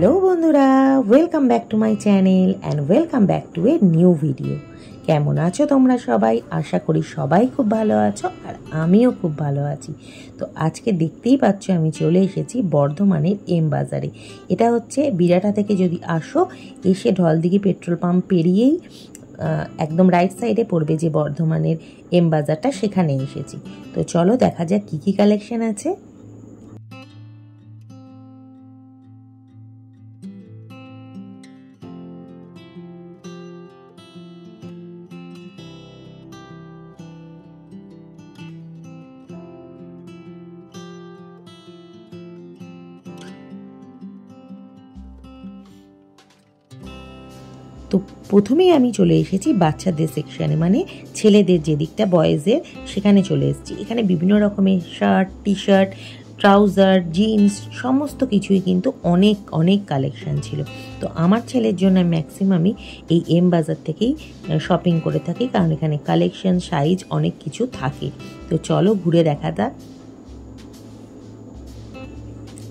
Hello বন্ধুরা, welcome back to my channel and welcome back to a new video. কেমন আছো তোমরা সবাই? আশা করি সবাই খুব ভালো আছো আর আমিও খুব ভালো আছি। তো আজকে দেখতেই পাচ্ছ আমি চলে এসেছি বর্ধমানের এম বাজারে। এটা হচ্ছে বিরাটা থেকে যদি আসো, এসে ঢলদিঘি পেট্রোল পাম্প পেরিয়েই একদম রাইট সাইডে পড়বে যে বর্ধমানের এম বাজারটা, সেখানে এসেছি। তো চলো দেখা যাক কী কী কালেকশন আছে। তো প্রথমেই আমি চলে এসেছি বাচ্চাদের সেকশানে, মানে ছেলেদের যে দিকটা, বয়েজের, সেখানে চলে এসেছি। এখানে বিভিন্ন রকমের shirt, T shirt, trouser, jeans সমস্ত কিছুই কিন্তু অনেক অনেক কালেকশান ছিল। তো আমার ছেলের জন্য ম্যাক্সিমামই এই এম বাজার থেকেই শপিং করে থাকি, কারণ এখানে কালেকশান, সাইজ অনেক কিছু থাকে। তো চলো ঘুরে দেখা যাক।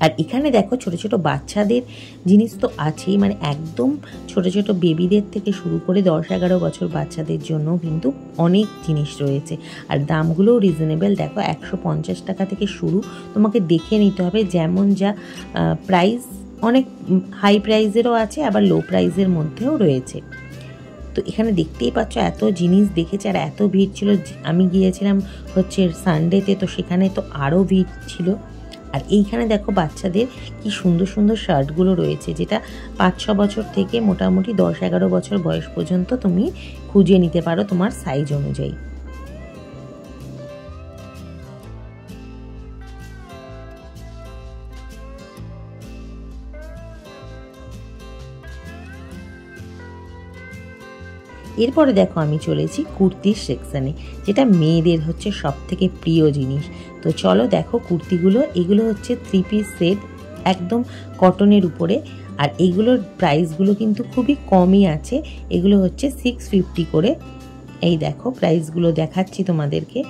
আর এখানে দেখো ছোট ছোট বাচ্চাদের জিনিস তো আছেই, মানে একদম ছোট ছোট বেবিদের থেকে শুরু করে 10-11 বছর বাচ্চাদের জন্য কিন্তু অনেক জিনিস রয়েছে। আর দামগুলোও রিজনেবল। দেখো 150 টাকা থেকে শুরু, তোমাকে দেখে নিতে হবে যেমন যা প্রাইস। অনেক হাই প্রাইজেরও আছে, আবার লো প্রাইজের মধ্যেও রয়েছে। তো এখানে দেখতেই পাচ্ছ এত জিনিস দেখেছে আর এত ভিড় ছিল। আমি গিয়েছিলাম হচ্ছে সানডেতে, তো সেখানে তো আরও ভিড় ছিল। আর এইখানে দেখো বাচ্চাদের কি সুন্দর সুন্দর শার্টগুলো রয়েছে, যেটা 5-6 বছর থেকে মোটামুটি 10-11 বছর বয়স পর্যন্ত তুমি খুঁজে নিতে পারো তোমার সাইজ অনুযায়ী। এরপরে দেখো আমি চলেছি কুর্তির সেকশানে, যেটা মেয়েদের হচ্ছে সব থেকে প্রিয় জিনিস। তো চলো দেখো কুর্তিগুলো। এগুলো হচ্ছে 3 পিস সেট, একদম কটনের উপরে। আর এইগুলোর প্রাইসগুলো কিন্তু খুবই কমই আছে। এগুলো হচ্ছে 650 করে। এই দেখো প্রাইসগুলো দেখাচ্ছি তোমাদেরকে।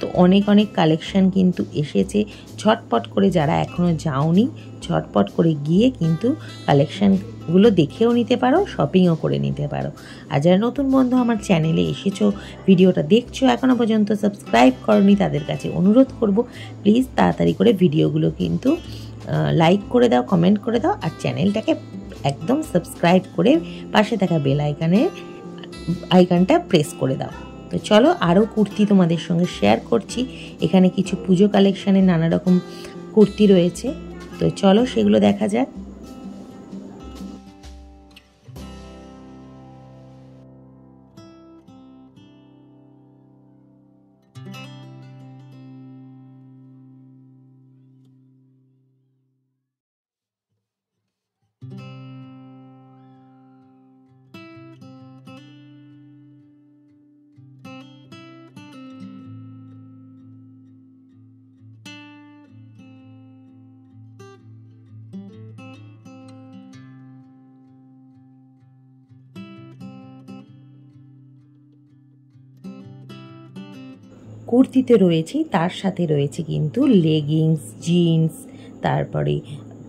তো অনেক অনেক কালেকশান কিন্তু এসেছে। ঝটপট করে যারা এখনও যাওনি, ঝটপট করে গিয়ে কিন্তু কালেকশানগুলো দেখেও নিতে পারো, শপিংও করে নিতে পারো। আর যারা নতুন বন্ধু আমার চ্যানেলে এসেছো, ভিডিওটা দেখছো, এখনও পর্যন্ত সাবস্ক্রাইব করনি, তাদের কাছে অনুরোধ করব প্লিজ তাড়াতাড়ি করে ভিডিওগুলো কিন্তু লাইক করে দাও, কমেন্ট করে দাও, আর চ্যানেলটাকে একদম সাবস্ক্রাইব করে পাশে থাকা বেল আইকনটা প্রেস করে দাও। তো চলো আরও কুর্তি তোমাদের সঙ্গে শেয়ার করছি। এখানে কিছু পুজো কালেকশানে নানা রকম কুর্তি রয়েছে, তো চলো সেগুলো দেখা যাক। কুর্তিতে রয়েছে, তার সাথে রয়েছে কিন্তু লেগিংস, জিন্স, তারপরে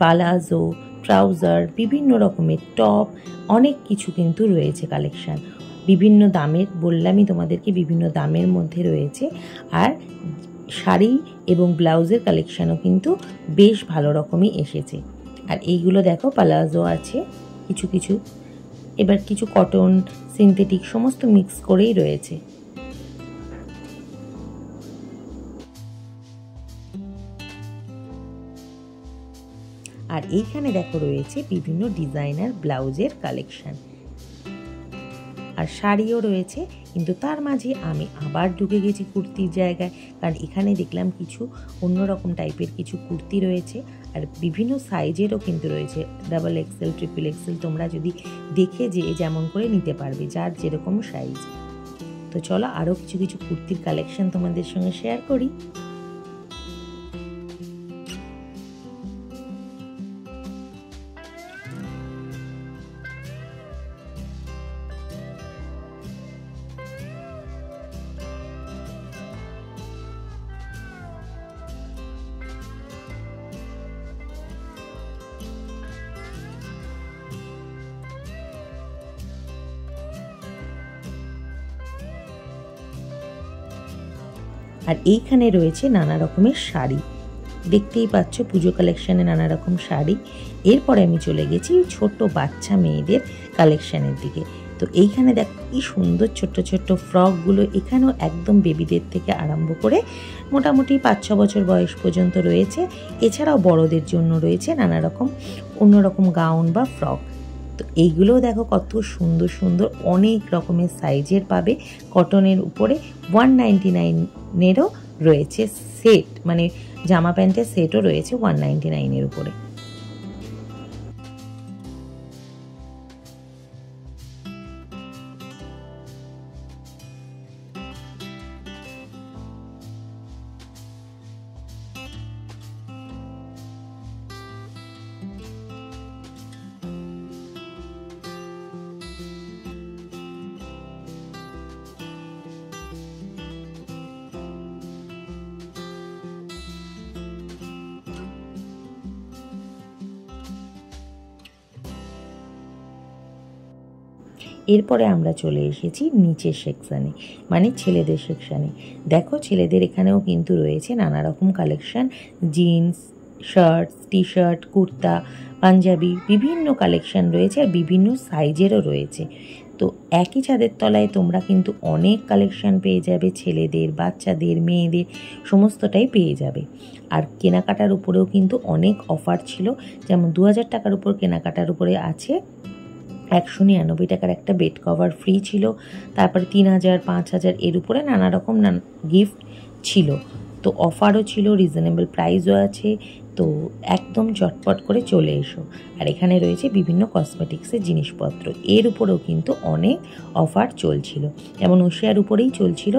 পালাজো, ট্রাউজার, বিভিন্ন রকমের টপ, অনেক কিছু কিন্তু রয়েছে কালেকশান। বিভিন্ন দামের, বললামই তোমাদেরকে, বিভিন্ন দামের মধ্যে রয়েছে। আর শাড়ি এবং ব্লাউজের কালেকশানও কিন্তু বেশ ভালো রকমই এসেছে। আর এইগুলো দেখো পালাজো আছে কিছু কিছু, এবার কিছু কটন, সিনথেটিক সমস্ত মিক্স করেই রয়েছে। আর এইখানে দেখো রয়েছে বিভিন্ন ডিজাইনার ব্লাউজের কালেকশান, আর শাড়িও রয়েছে। কিন্তু তার মাঝে আমি আবার ঢুকে গেছি কুর্তির জায়গায়, কারণ এখানে দেখলাম কিছু অন্যরকম টাইপের কিছু কুর্তি রয়েছে। আর বিভিন্ন সাইজেরও কিন্তু রয়েছে, XXL, XXL, তোমরা যদি দেখে যেমন করে নিতে পারবে, যার যেরকম সাইজ। তো চলো আরও কিছু কিছু কুর্তির কালেকশান তোমাদের সঙ্গে শেয়ার করি। আর এইখানে রয়েছে নানা রকমের শাড়ি, দেখতেই পাচ্ছ পুজো কালেকশানে নানা রকম শাড়ি। এরপরে আমি চলে গেছি ছোট বাচ্চা মেয়েদের কালেকশানের দিকে। তো এইখানে দেখো কি সুন্দর ছোট্ট ছোট্ট ফ্রকগুলো, এখানেও একদম বেবিদের থেকে আরম্ভ করে মোটামুটি 5-6 বছর বয়স পর্যন্ত রয়েছে। এছাড়াও বড়দের জন্য রয়েছে নানা রকম অন্যরকম গাউন বা ফ্রক। তো এইগুলোও দেখো কত সুন্দর সুন্দর, অনেক রকমের সাইজের পাবে। কটনের উপরে 199-এরও রয়েছে সেট, মানে জামা প্যান্টের সেটও রয়েছে 199-এর উপরে। এরপরে আমরা চলে এসেছি নিচের সেকশানে, মানে ছেলেদের সেকশানে। দেখো ছেলেদের এখানেও কিন্তু রয়েছে নানা রকম collection, jeans, shirts, T shirt, kurta, panjabi, বিভিন্ন কালেকশান রয়েছে আর বিভিন্ন সাইজেরও রয়েছে। তো একই ছাদের তলায় তোমরা কিন্তু অনেক কালেকশান পেয়ে যাবে, ছেলেদের, বাচ্চাদের, মেয়েদের সমস্তটাই পেয়ে যাবে। আর কেনাকাটার উপরেও কিন্তু অনেক অফার ছিল, যেমন 2000 টাকার উপর কেনাকাটার উপরে আছে 199 টাকার একটা বেড কভার ফ্রি ছিল। তারপরে 3000, 5000 এর উপরে নানা রকম গিফট ছিল। তো অফারও ছিল, রিজনেবল প্রাইসও আছে। তো একদম চটপট করে চলে এসো। আর এখানে রয়েছে বিভিন্ন কসমেটিক্সের জিনিসপত্র, এর উপরেও কিন্তু অনেক অফার চলছিল, যেমন ওশিয়ার উপরেই চলছিল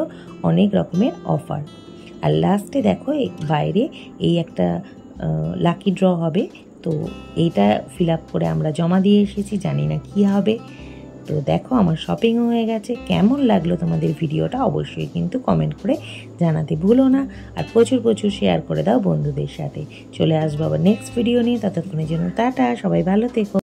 অনেক রকমের অফার। আর লাস্টে দেখো বাইরে এই একটা লাকি ড্র হবে, তো এইটা ফিল আপ করে আমরা জমা দিয়ে এসেছি, জানি না কি হবে। তো দেখো আমার শপিংও হয়ে গেছে। কেমন লাগলো তোমাদের ভিডিওটা অবশ্যই কিন্তু কমেন্ট করে জানাতে ভুলো না, আর প্রচুর প্রচুর শেয়ার করে দাও বন্ধুদের সাথে। চলে আসবো আবার নেক্সট ভিডিও নিয়ে, ততক্ষণের জন্য টাটা, সবাই ভালো থেকো।